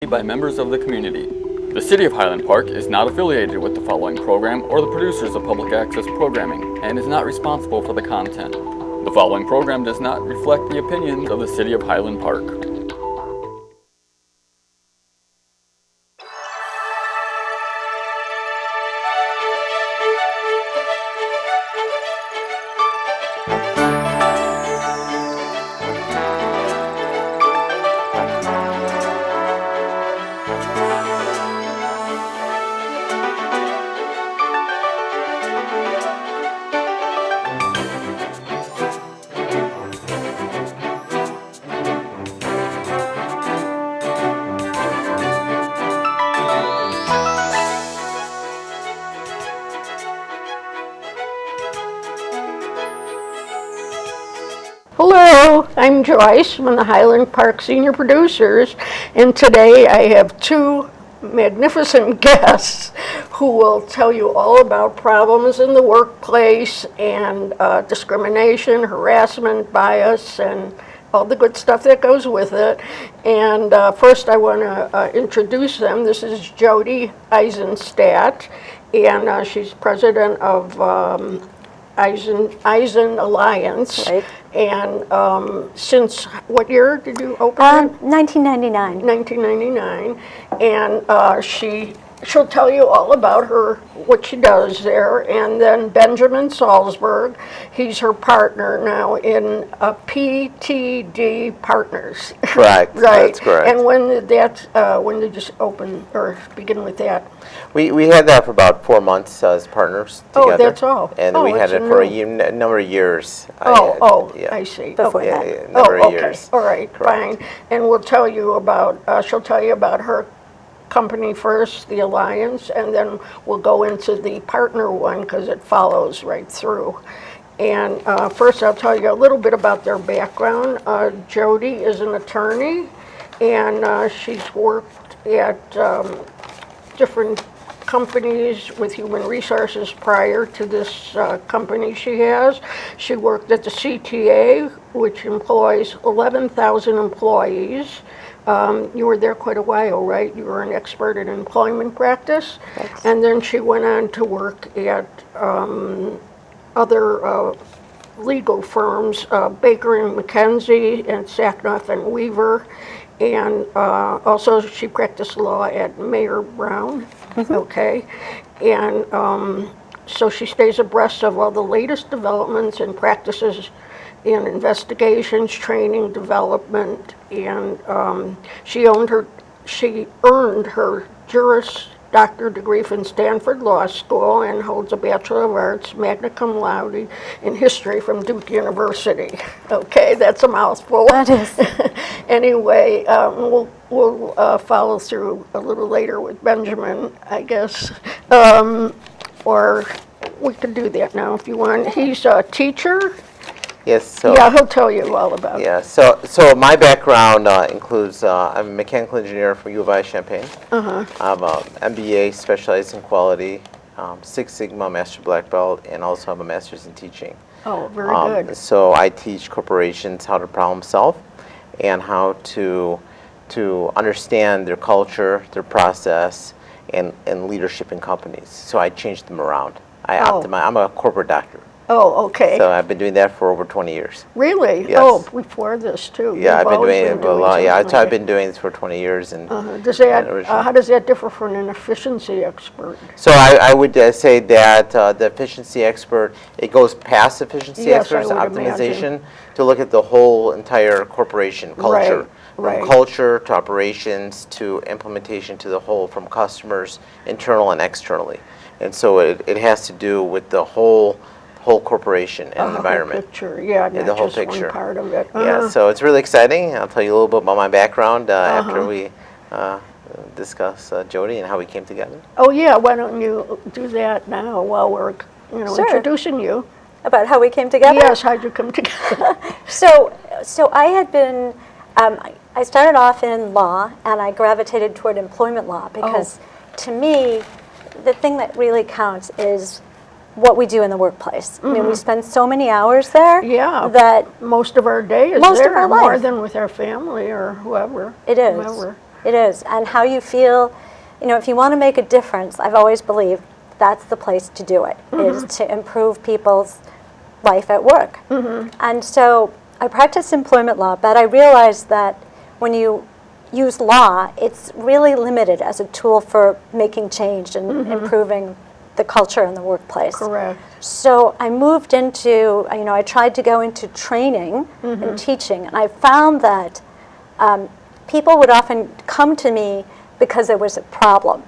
made by members of the community. The City of Highland Park is not affiliated with the following program or the producers of public access programming and is not responsible for the content. The following program does not reflect the opinions of the City of Highland Park. Hello, I'm Joyce from the Highland Park Senior Producers, and today I have two magnificent guests who will tell you all about problems in the workplace and discrimination, harassment, bias, and all the good stuff that goes with it. And first I want to introduce them. This is Jody Eisenstadt, and she's president of Eisen Alliance. Right. And since what year did you open? 1999. 1999. And she'll tell you all about what she does there. And then Benjamin Salzberg, he's her partner now in PTD Partners. Correct. Right. That's correct. And when did you open or begin with that? We had that for about 4 months as partners together. Oh, that's all. And Oh, we had it's it for a number of years. Yeah. I see. Before Okay. that. Yeah, number of okay. years. All right, Correct. fine. And we'll tell you about, she'll tell you about her company first, the Alliance, and then we'll go into the partner one because it follows right through. And first I'll tell you a little bit about their background. Jody is an attorney, and she's worked at different companies with human resources prior to this company she has. She worked at the CTA, which employs 11,000 employees. You were there quite a while, right? You were an expert in employment practice. Yes. And then she went on to work at other legal firms, Baker and McKenzie and Sacknoff and Weaver. And also she practiced law at Mayer Brown. Okay. And so she stays abreast of all the latest developments and practices in investigations, training, development, and she earned her Juris Doctor degree from Stanford Law School and holds a Bachelor of Arts, magna cum laude, in history from Duke University. Okay, that's a mouthful. That is. Anyway, we'll follow through a little later with Benjamin, I guess, or we could do that now if you want. He's a teacher. Yes. So. Yeah, he'll tell you all about it. Yeah. So my background includes I'm a mechanical engineer from U of I Champaign. I'm an MBA specialized in quality, Six Sigma Master Black Belt, and also have a master's in teaching. Oh, very good. So I teach corporations how to problem solve and how to understand their culture, their process, and leadership in companies. So I change them around. I'm a corporate doctor. Oh, okay. So I've been doing that for over 20 years. Really? Yes. Oh, before this too. Yeah, You've I've been always doing it for a long. Yeah, something I've like been doing this for 20 years, and that. How does that differ from an efficiency expert? so I would say that the efficiency expert, it goes past efficiency Yes, I experts, would optimization, imagine. to look at the whole entire corporation culture, Right. from culture to operations to implementation to the whole, from customers, internal and externally, and so it has to do with the whole corporation and environment. Picture, yeah, not the whole just picture. one part of it. Yeah, so it's really exciting. I'll tell you a little bit about my background after we discuss Jody and how we came together. Oh yeah, why don't you do that now while we're Sure. introducing you? About how we came together? Yes, how'd you come together? So I had been, I started off in law and I gravitated toward employment law because to me, the thing that really counts is what we do in the workplace. I mean, we spend so many hours there Yeah, that most of our day is Most of there, our more life. than with our family or whoever. It is. Whomever. It is. And how you feel, if you want to make a difference, I've always believed that's the place to do it, is to improve people's life at work. And so I practiced employment law, but I realized that when you use law, it's really limited as a tool for making change and improving the culture in the workplace. Correct. So I moved into, I tried to go into training and teaching, and I found that people would often come to me because there was a problem.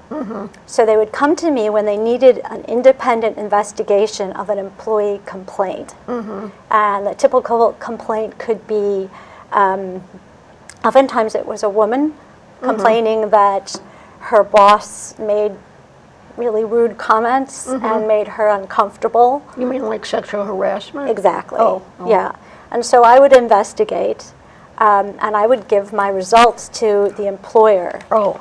So they would come to me when they needed an independent investigation of an employee complaint. And the typical complaint could be, oftentimes it was a woman complaining that her boss made really rude comments and made her uncomfortable. You mean like sexual harassment? Exactly. Oh. Yeah. And so I would investigate, and I would give my results to the employer. Oh.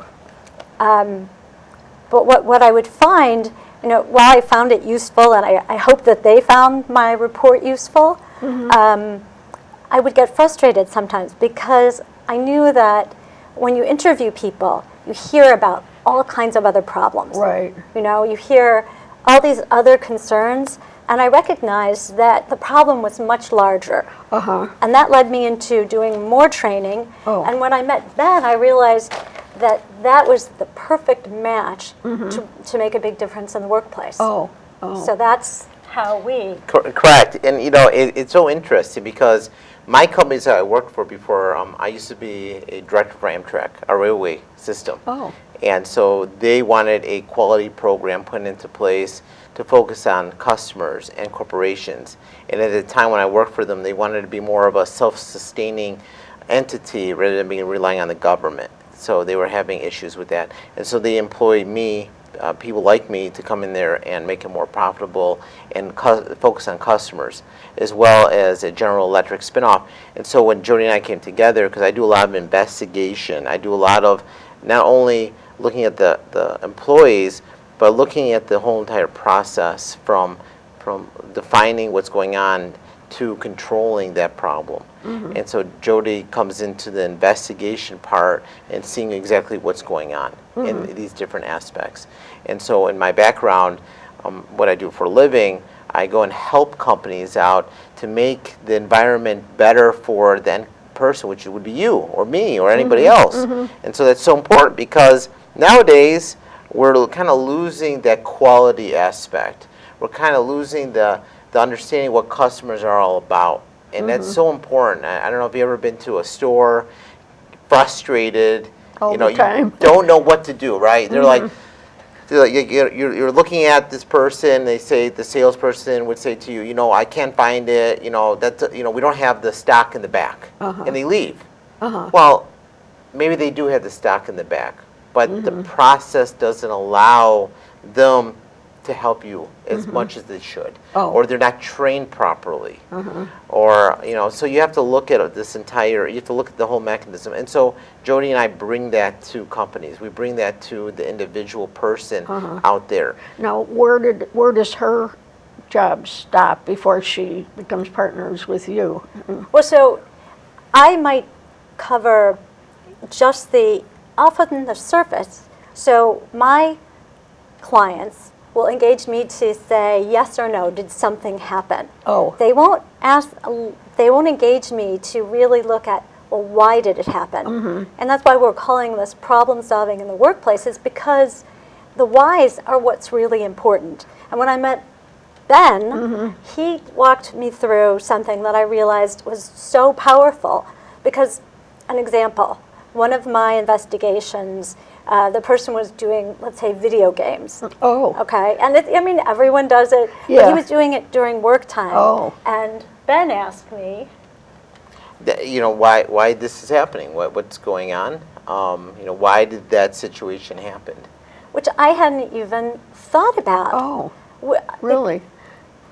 But what I would find, while I found it useful, and I hope that they found my report useful, I would get frustrated sometimes because I knew that when you interview people, you hear about all kinds of other problems. Right. You hear all these other concerns, and I recognized that the problem was much larger. And that led me into doing more training. Oh. And when I met Ben, I realized that that was the perfect match to make a big difference in the workplace. Oh. So that's how we... Correct. And it's so interesting because my companies that I worked for before, I used to be a director for Amtrak, a railway system. Oh. And so they wanted a quality program put into place to focus on customers and corporations. And at the time when I worked for them, they wanted to be more of a self-sustaining entity rather than relying on the government. So they were having issues with that. And so they employed me, people like me, to come in there and make it more profitable and focus on customers, as well as a General Electric spinoff. And so when Jody and I came together, because I do a lot of investigation, I do a lot of not only looking at the employees, but looking at the whole entire process from defining what's going on to controlling that problem. And so Jody comes into the investigation part and seeing exactly what's going on in these different aspects. And so in my background, what I do for a living, I go and help companies out to make the environment better for the end person, which would be you or me or anybody else. And so that's so important because nowadays we're kind of losing that quality aspect. We're kind of losing the understanding what customers are all about. And that's so important. I don't know if you've ever been to a store, frustrated, All the time. you don't know what to do, right? They're like, you're looking at this person, they say, the salesperson would say to you, I can't find it, we don't have the stock in the back. And they leave. Well, maybe they do have the stock in the back, but the process doesn't allow them to help you as much as they should, or they're not trained properly, or so you have to look at this you have to look at the whole mechanism. And so Jody and I bring that to companies. We bring that to the individual person out there. Now, where does her job stop before she becomes partners with you? Well, so I might cover just off on the surface. So my clients will engage me to say yes or no, did something happen? Oh. They won't engage me to really look at, well, why did it happen? And that's why we're calling this problem solving in the workplace, is because the whys are what's really important. And when I met Ben, he walked me through something that I realized was so powerful. Because, an example, one of my investigations, the person was doing, let's say, video games. Oh. Okay, and everyone does it. But Yeah. he was doing it during work time. Oh. And Ben asked me, Why this is happening? What's going on? Why did that situation happen? which I hadn't even thought about. Oh, Wh- really?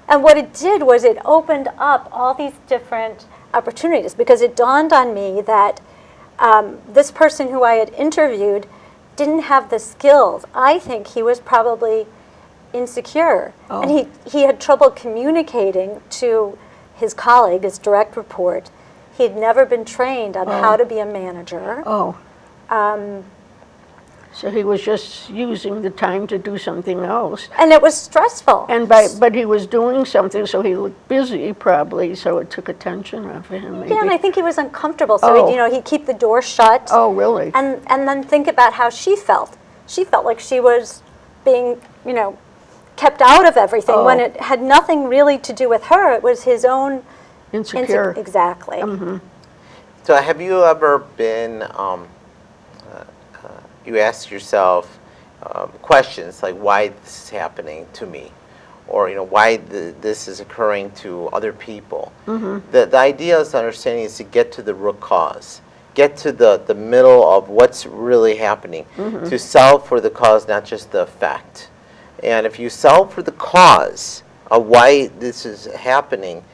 And what it did was it opened up all these different opportunities, because it dawned on me that this person who I had interviewed didn't have the skills. I think he was probably insecure. Oh. And he had trouble communicating to his colleague, his direct report. He had never been trained on how to be a manager. Oh, So he was just using the time to do something else. And it was stressful. But he was doing something, so he looked busy probably, so it took attention off of him maybe. Yeah, and I think he was uncomfortable, so Oh. he'd keep the door shut. Oh, really? And then think about how she felt. She felt like she was being, kept out of everything when Oh. it had nothing really to do with her. It was his own Insecure. Exactly. So have you ever been, you ask yourself questions like why this is happening to me, or why this is occurring to other people? The idea is understanding is to get to the root cause, get to the middle of what's really happening, to solve for the cause, not just the effect. And if you solve for the cause of why this is happening,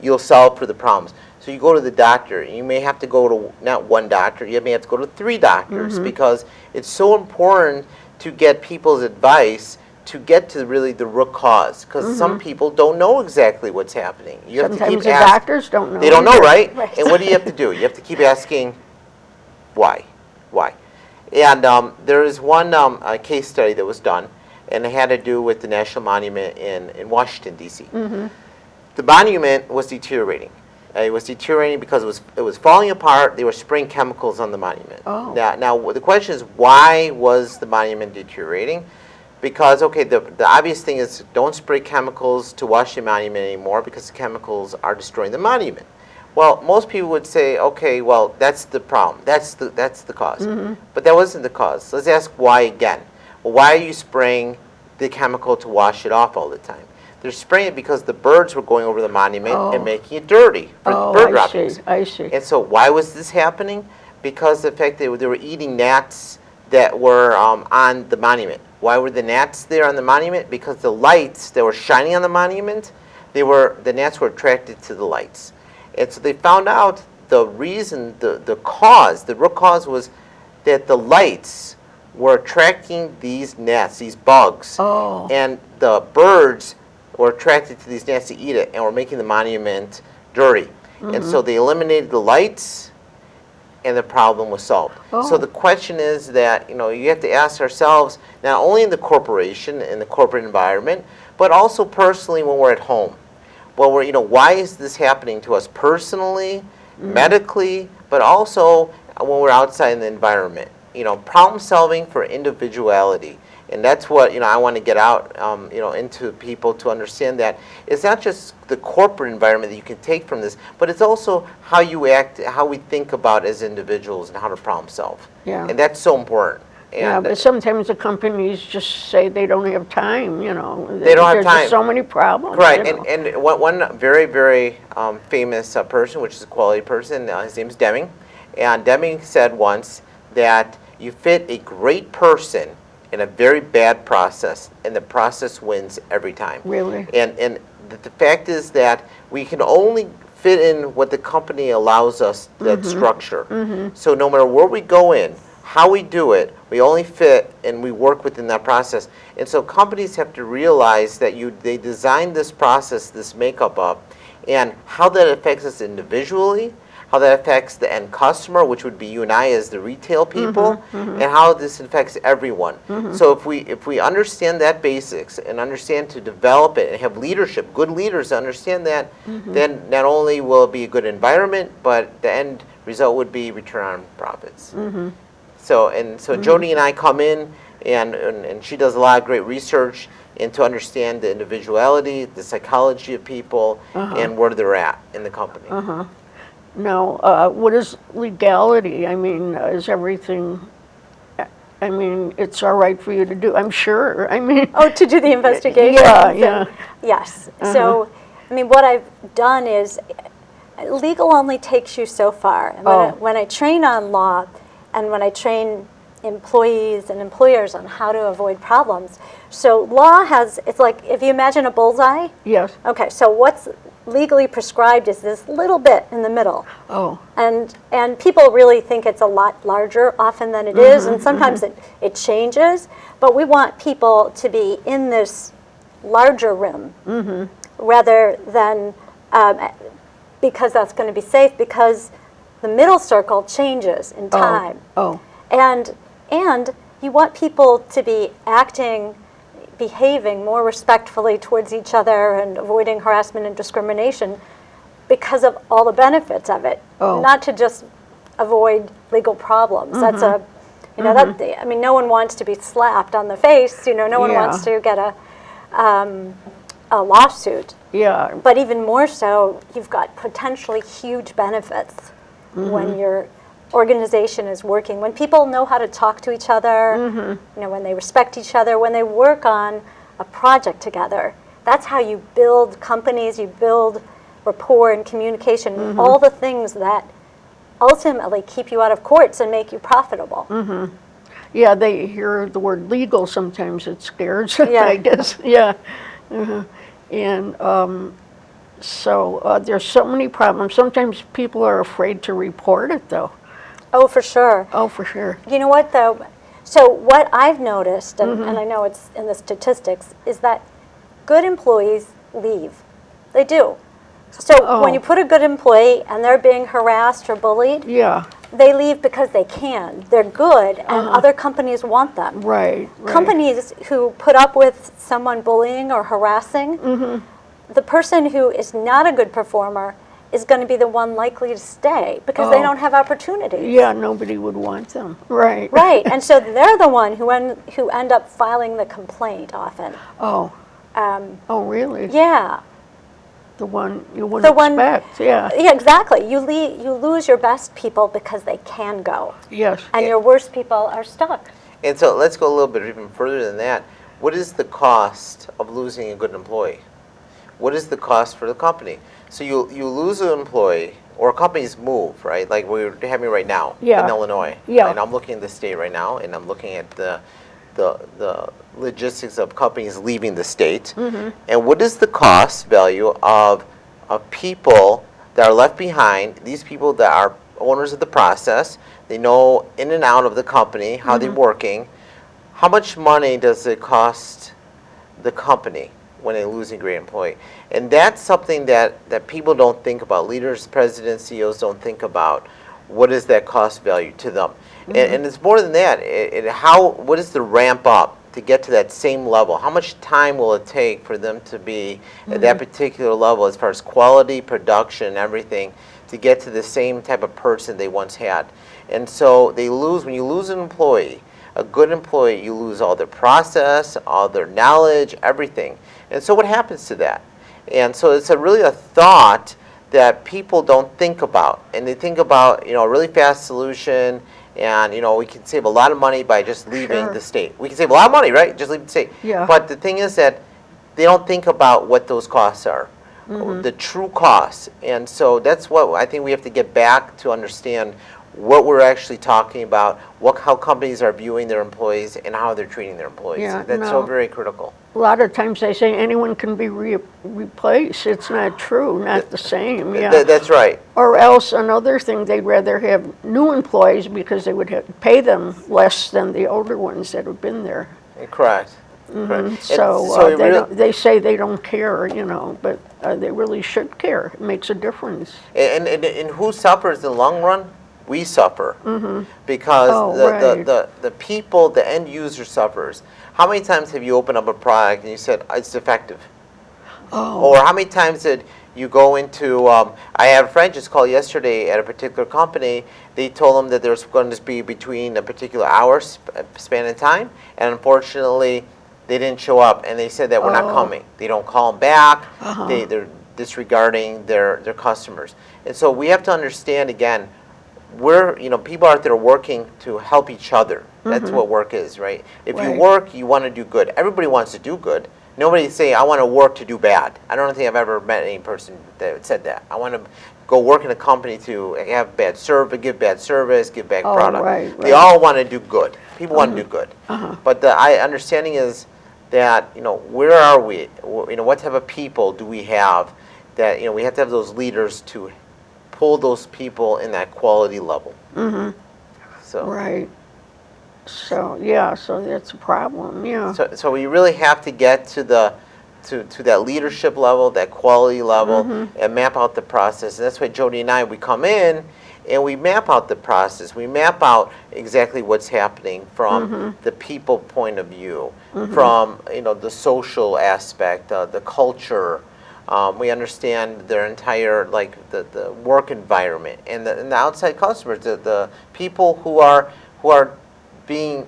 you'll solve for the problems. So you go to the doctor, you may have to go to not one doctor, you may have to go to 3 doctors, because it's so important to get people's advice to get to really the root cause, because some people don't know exactly what's happening. You have to Sometimes keep the asking. doctors don't know. They don't know, either. right? Right. And what do you have to do? You have to keep asking, why? And there is one case study that was done, and it had to do with the National Monument in Washington, D.C. The monument was deteriorating. It was deteriorating because it was falling apart. They were spraying chemicals on the monument. Oh. Now the question is, why was the monument deteriorating? Because, okay, the obvious thing is don't spray chemicals to Washington Monument anymore because the chemicals are destroying the monument. Well, most people would say, okay, well, that's the problem. That's the cause. But that wasn't the cause. Let's ask why again. Well, why are you spraying the chemical to wash it off all the time? They're spraying it because the birds were going over the monument and making it dirty for the bird droppings. I see. And so why was this happening? Because of the fact that they were eating gnats that were on the monument. Why were the gnats there on the monument? Because the lights that were shining on the monument, the gnats were attracted to the lights. And so they found out the reason, the root cause was that the lights were attracting these gnats, these bugs. Oh. And the birds were attracted to these gnats to eat it and were making the monument dirty. And so they eliminated the lights and the problem was solved. So the question is that, you have to ask ourselves, not only in the corporation, in the corporate environment, but also personally when we're at home. Well, why is this happening to us personally, medically, but also when we're outside in the environment? Problem solving for individuality. And that's what I want to get out into people to understand that it's not just the corporate environment that you can take from this, but it's also how you act, how we think about as individuals and how to problem solve. Yeah. And that's so important. Yeah, And but sometimes the companies just say they don't have time, They don't have There's time. just so many problems. right, and one very, very famous person, which is a quality person, his name is Deming, and Deming said once that you fit a great person in a very bad process, and the process wins every time. Really? And the fact is that we can only fit in what the company allows us, that structure. So no matter where we go in, how we do it, we only fit and we work within that process. And so companies have to realize that they designed this process, this makeup up, and how that affects us individually, how that affects the end customer, which would be you and I as the retail people, and how this affects everyone. So if we understand that basics and understand to develop it and have leadership, good leaders understand that, then not only will it be a good environment, but the end result would be return on profits. So Jody and I come in, and she does a lot of great research and to understand the individuality, the psychology of people, and where they're at in the company. Now, what is legality? I mean, is everything, it's all right for you to do, I'm sure. To do the investigation. Yeah. Yes. So, what I've done is, legal only takes you so far. And when I train on law, and when I train employees and employers on how to avoid problems, so law it's like, if you imagine a bullseye. Yes. Okay, so what's legally prescribed is this little bit in the middle. And people really think it's a lot larger often than it is, and sometimes it changes, but we want people to be in this larger room rather than, because that's going to be safe, because the middle circle changes in time. And you want people to be behaving more respectfully towards each other and avoiding harassment and discrimination because of all the benefits of it, not to just avoid legal problems. That's a, you know, I mean, no one wants to be slapped on the face. You know, no one wants to get a lawsuit. Yeah. But even more so, you've got potentially huge benefits when your organization is working. When people know how to talk to each other, you know, when they respect each other, when they work on a project together. That's how you build companies, you build rapport and communication, all the things that ultimately keep you out of courts and make you profitable. Yeah, they hear the word legal, sometimes it scares them, Yeah. I guess. Yeah. And so there's so many problems. Sometimes people are afraid to report it, though. Oh, for sure. Oh, for sure. You know what, though? So what I've noticed, and I know it's in the statistics, is that good employees leave. They do. So when you put a good employee and they're being harassed or bullied, Yeah, they leave because they can. They're good, and other companies want them. right. Companies who put up with someone bullying or harassing, the person who is not a good performer is going to be the one likely to stay because they don't have opportunity. Yeah, nobody would want them. Right. Right, and so they're the one who end up filing the complaint often. Oh, oh, really? Yeah. The one you wouldn't The one- expect, yeah. Yeah, exactly. You lose your best people because they can go, Yes. and your worst people are stuck. And so let's go a little bit even further than that. What is the cost of losing a good employee? What is the cost for the company? So you lose an employee, or companies move, right? Like we're having right now Yeah. in Illinois. Yeah. And I'm looking at the state right now, and I'm looking at the logistics of companies leaving the state. And what is the cost value of people that are left behind, these people that are owners of the process, they know in and out of the company, how they're working. How much money does it cost the company when they lose a great employee? And that's something that people don't think about. Leaders, presidents, CEOs don't think about. What is that cost value to them? And it's more than that. What is the ramp up to get to that same level? How much time will it take for them to be at that particular level as far as quality, production, everything, to get to the same type of person they once had? And so when you lose an employee, a good employee, you lose all their process, all their knowledge, everything. And so what happens to that? And so it's really a thought that people don't think about. And they think about, a really fast solution, and, we can save a lot of money by just leaving Sure. the state. We can save a lot of money, right? Just leave the state. Yeah. But the thing is that they don't think about what those costs are, the true costs. And so that's what I think we have to get back to understand what we're actually talking about, how companies are viewing their employees, and how they're treating their employees. Yeah, That's so no. very critical. A lot of times they say anyone can be replaced. It's not true, not the same, yeah. That's right. Or else another thing, they'd rather have new employees because they would pay them less than the older ones that have been there. Correct. Correct. And So it really- they say they don't care, but they really should care. It makes a difference. And who suffers in the long run? We suffer, because Oh, right. the people, the end user suffers. How many times have you opened up a product and you said it's defective? Or how many times did you go into, I had a friend just call yesterday at a particular company. They told them that there's going to be between a particular hour span of time, and unfortunately they didn't show up, and they said that we're not coming. They don't call them back. They're disregarding their customers. And so we have to understand, again, people out there working to help each other. That's what work is, right? If you Right. work, you want to do good. Everybody wants to do good. Nobody's saying, I want to work to do bad. I don't think I've ever met any person that said that. I want to go work in a company to have bad service, give bad service, give bad product. right, They right. all want to do good. People want to do good. But the understanding is that, where are we? What type of people do we have that, we have to have those leaders to pull those people in that quality level. So, Right. So, yeah, so that's a problem, yeah. so we really have to get to that leadership level, that quality level, and map out the process. And that's why Jody and I, we come in and we map out the process. We map out exactly what's happening from the people point of view, from the social aspect, the culture. We understand their entire the work environment and the outside customers, the people who are being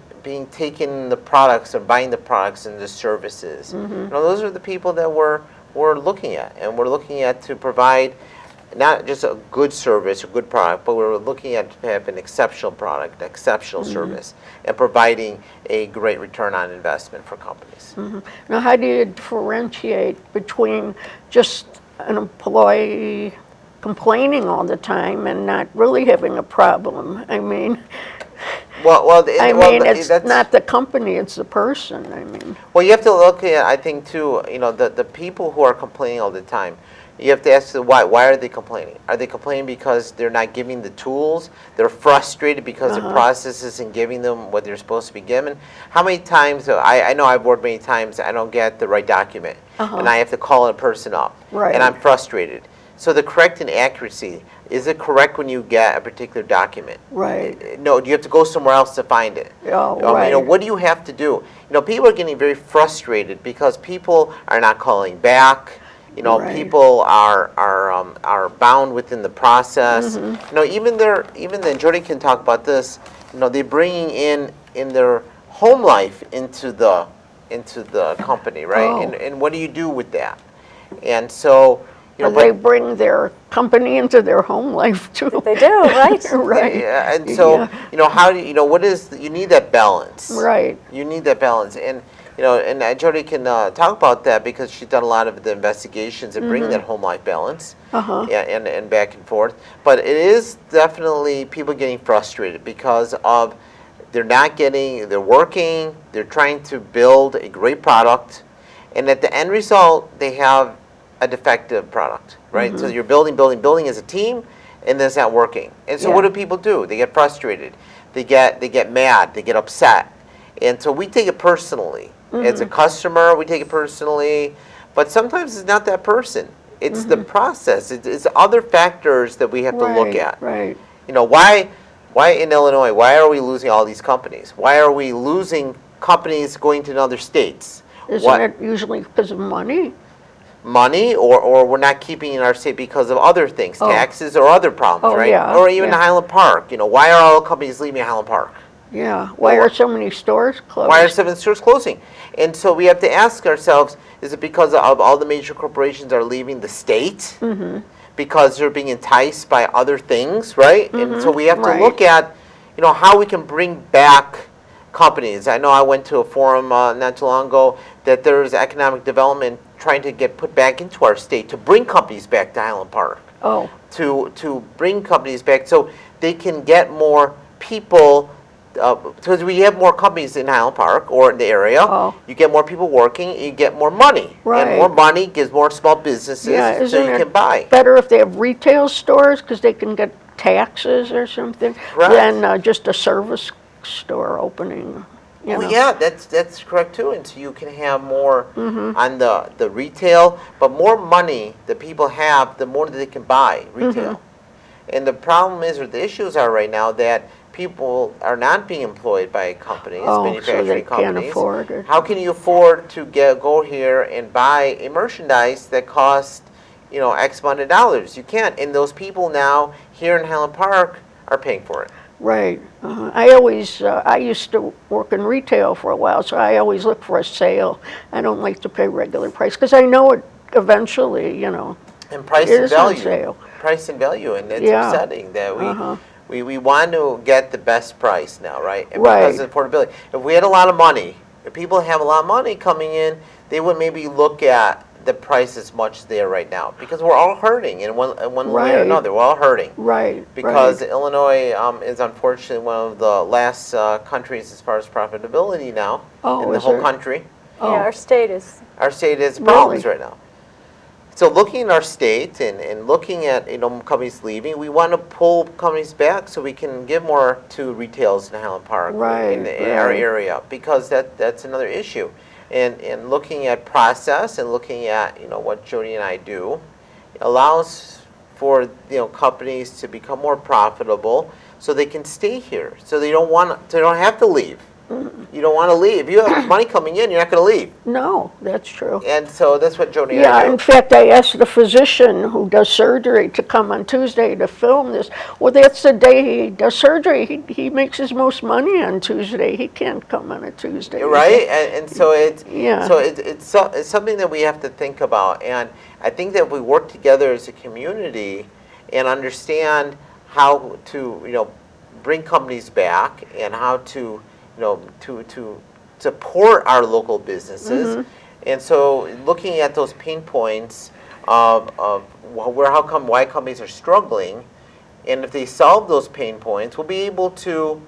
taken the products or buying the products and the services. Those are the people that we're looking at, and we're looking at to provide not just a good service or good product, but we're looking at to have an exceptional product, exceptional service, and providing a great return on investment for companies. Now, how do you differentiate between just an employee complaining all the time and not really having a problem? I mean, it's not the company, it's the person, I mean. Well, you have to look at, I think, too, the people who are complaining all the time. You have to ask why. Why are they complaining? Are they complaining because they're not giving the tools? They're frustrated because the process isn't giving them what they're supposed to be given? How many times, I know I've worked many times, I don't get the right document, and I have to call a person up, Right. and I'm frustrated. So the correct and accuracy, is it correct when you get a particular document? Right. No, do you have to go somewhere else to find it? Oh, right. What do you have to do? People are getting very frustrated because people are not calling back. Right. People are bound within the process. Even then, Jody can talk about this. They're bringing in their home life into the company, right? Oh. And what do you do with that? And so, They bring their company into their home life too. They do, right? Right. Yeah, and so how do you need that balance? Right. You need that balance, and Jody can talk about that because she's done a lot of the investigations and bring that home life balance, and back and forth. But it is definitely people getting frustrated because of they're working, they're trying to build a great product, and at the end result they have a defective product, right? So you're building as a team, and then it's not working. And so what do people do? They get frustrated, they get mad, they get upset, and so we take it personally. As a customer, we take it personally, but sometimes it's not that person. It's the process. It's other factors that we have to look at. Right. Why in Illinois? Why are we losing all these companies? Why are we losing companies going to other states? Isn't it usually because of money? Money, or we're not keeping in our state because of other things, taxes or other problems, right? Yeah, or even Highland Park. Why are all companies leaving Highland Park? Yeah. Why are so many stores closed? Why are 7 stores closing? And so we have to ask ourselves, is it because of all the major corporations are leaving the state? Because they're being enticed by other things, right? And so we have to look at, how we can bring back companies. I know I went to a forum not too long ago that there's economic development trying to get put back into our state to bring companies back to Highland Park. Oh. To bring companies back so they can get more people. Because we have more companies in Highland Park or in the area, you get more people working, you get more money. Right. And more money gives more small businesses so you can buy. Better if they have retail stores because they can get taxes or something than just a service store opening. Yeah, that's correct too. And so you can have more on the retail, but more money that people have, the more that they can buy retail. And the problem is, or the issues are right now, that people are not being employed by companies, manufacturing so they companies. can't afford it. How can you afford to go here and buy a merchandise that costs, X amount of dollars? You can't. And those people now here in Highland Park are paying for it. Right. I used to work in retail for a while, so I always look for a sale. I don't like to pay regular price because I know it eventually, And price it and is on value. sale. Price and value, and it's upsetting that we want to get the best price now, right? And because of affordability. If we had a lot of money, if people have a lot of money coming in, they would maybe look at the price as much as they are right now, because we're all hurting in one way or another. We're all hurting. Right. Because Illinois is unfortunately one of the last countries as far as profitability now in the whole country. Yeah, our state is. Our state has problems right now. So looking at our state and looking at companies leaving, we want to pull companies back so we can give more to retails in Highland Park in our area, because that's another issue. And looking at process and looking at what Jody and I do allows for companies to become more profitable, so they can stay here. So they don't have to leave. You don't want to leave. If you have money coming in, you're not going to leave. No, that's true. And so that's what Jody and Yeah, I do. in fact, I asked the physician who does surgery to come on Tuesday to film this. Well, that's the day he does surgery. He makes his most money on Tuesday. He can't come on a Tuesday. Right, and so it's Yeah. it's something that we have to think about, and I think that if we work together as a community and understand how to bring companies back and how to to support our local businesses, and so looking at those pain points of why companies are struggling, and if they solve those pain points, we'll be able to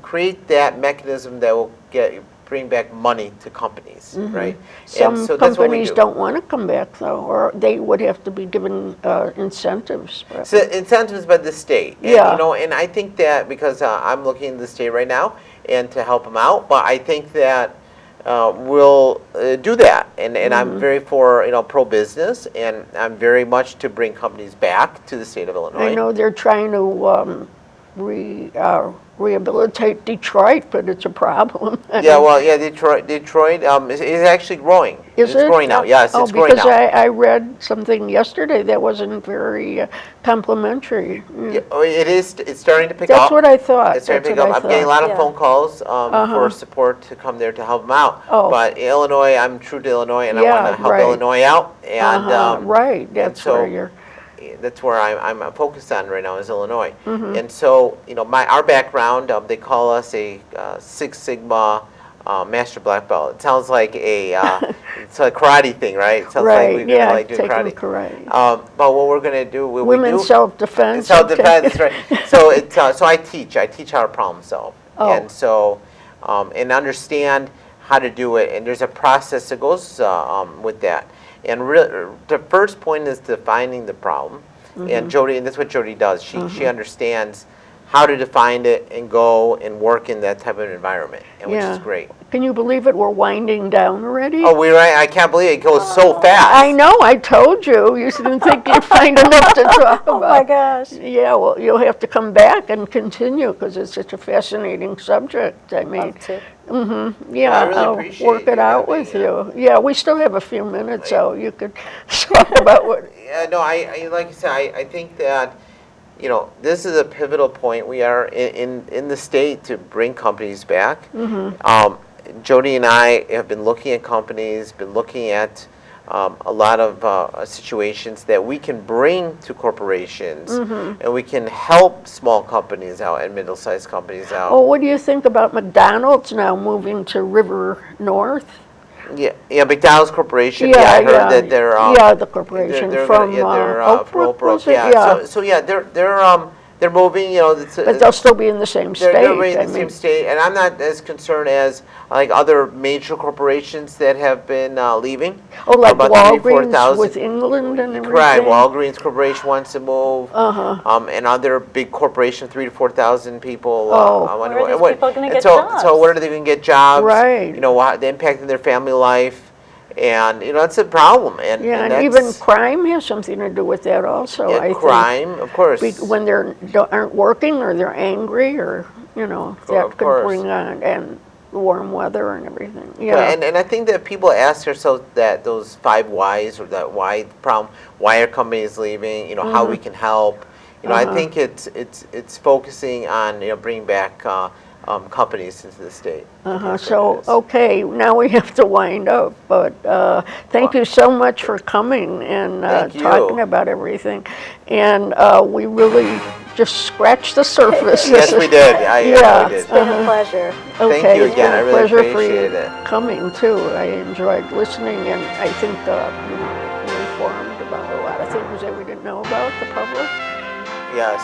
create that mechanism that will bring back money to companies, right? Some And so that's what we companies do. don't want to come back, though, or they would have to be given incentives. So incentives by the state. And, Yeah. and I think that because I'm looking at the state right now and to help them out, but I think that we'll do that. And I'm very for, pro-business, and I'm very much to bring companies back to the state of Illinois. I know they're trying to rehabilitate Detroit, but it's a problem. Yeah, well, yeah, Detroit is actually growing. Is it's it? growing now. Yes, Oh, it's growing because now. I read something yesterday that wasn't very complimentary. Yeah, it is. It's starting to pick That's up. what I thought. It's starting to That's pick what up. I I'm getting a thought. lot of Yeah. phone calls for support to come there to help them out. Oh. But Illinois, I'm true to Illinois, and I Yeah, want to help right. Illinois out. And Right, and that's so where you're. that's where I'm focused on right now is Illinois. Mm-hmm. And so our background, they call us a Six Sigma Master Black Belt. It sounds like it's a karate thing, right? It sounds Right, like yeah, like do taking karate. karate. But what we're going to do, we Women's do self-defense. self-defense, right? So so I teach how to problem solve, Oh. and so and understand how to do it. And there's a process that goes with that. And the first point is defining the problem. And Jody, and that's what Jody does. She understands how to define it and go and work in that type of environment, and which is great. Can you believe it? We're winding down already. Oh, I can't believe it goes so fast. I know. I told you. You didn't think you'd find enough to talk about. Oh my gosh. Yeah, well, you'll have to come back and continue because it's such a fascinating subject. I mean, Love to. yeah, I really I'll appreciate work it you out having with me, you. Yeah, we still have a few minutes, so you could talk about what. Yeah, no, I like I said, I think that this is a pivotal point. We are in the state to bring companies back. Jody and I have been looking at companies, been looking at a lot of situations that we can bring to corporations, and we can help small companies out and middle-sized companies out. Oh, what do you think about McDonald's now moving to River North? Yeah, McDonald's Corporation. Yeah, I heard that they're the corporation they're from they're Oak from Brook, was it? Yeah. So yeah, they're moving. But they'll still be in the same state. They're in I the mean. same state, and I'm not as concerned as like other major corporations that have been leaving. Oh, like About 3,000-4,000. Walgreens with England and everything? Correct. Walgreens Corporation wants to move. And other big corporation, 3,000 to 4,000 people. Oh. I wonder Where are these what- people gonna and get so, jobs? So where are they going to get jobs? Right. The impact on their family life, and that's a problem. And Yeah, and that's, even crime has something to do with that also, I think. crime, of course. When aren't working or they're angry or, that Of could course. bring on, and warm weather and everything. Yeah. And I think that people ask themselves that those 5 whys or that why problem, why are companies leaving? How we can help. I think it's focusing on bringing back companies into the state. So, okay, now we have to wind up, but thank you so much for coming and Thank you. talking about everything. And we really just scratched the surface. Yes, we did. I Yeah. really did. It's been a pleasure. Thank Okay, you it's again. been I a really pleasure for appreciate you it. coming too. I enjoyed listening, and I think you informed about a lot of things that we didn't know about, the public. Yes.